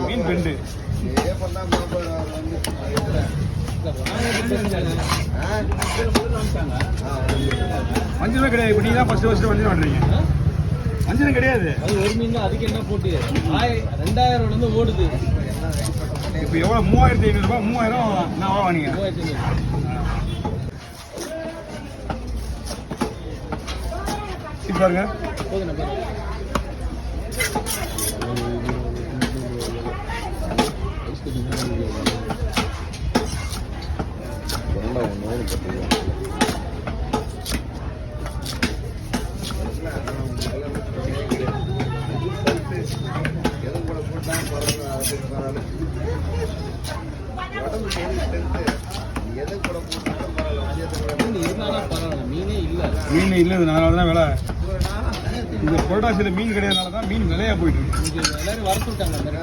மீன் bend வஞ்சமே கிடையாது. இப்போ நீங்க தான் ஃபர்ஸ்ட் வஞ்சம் பண்றீங்க. வஞ்சனம் கிடையாது. அது ஒரு மீன் தான். அதுக்கு என்ன போட்டு 2000 ஓடுது. இப்போ எவ்வளோ 3500 ரூபாய் 3000 நான் வாங்கினீங்க. 3500 பாருங்க. போதுண்ணா. மீன் இல்லை. அதனால தான் விலை. இந்த புரட்டாசியில் மீன் கிடையாதுனால தான் மீன் விலையா போயிட்டு இருக்கு. எல்லாரும் வர சொல்லிட்டாங்க.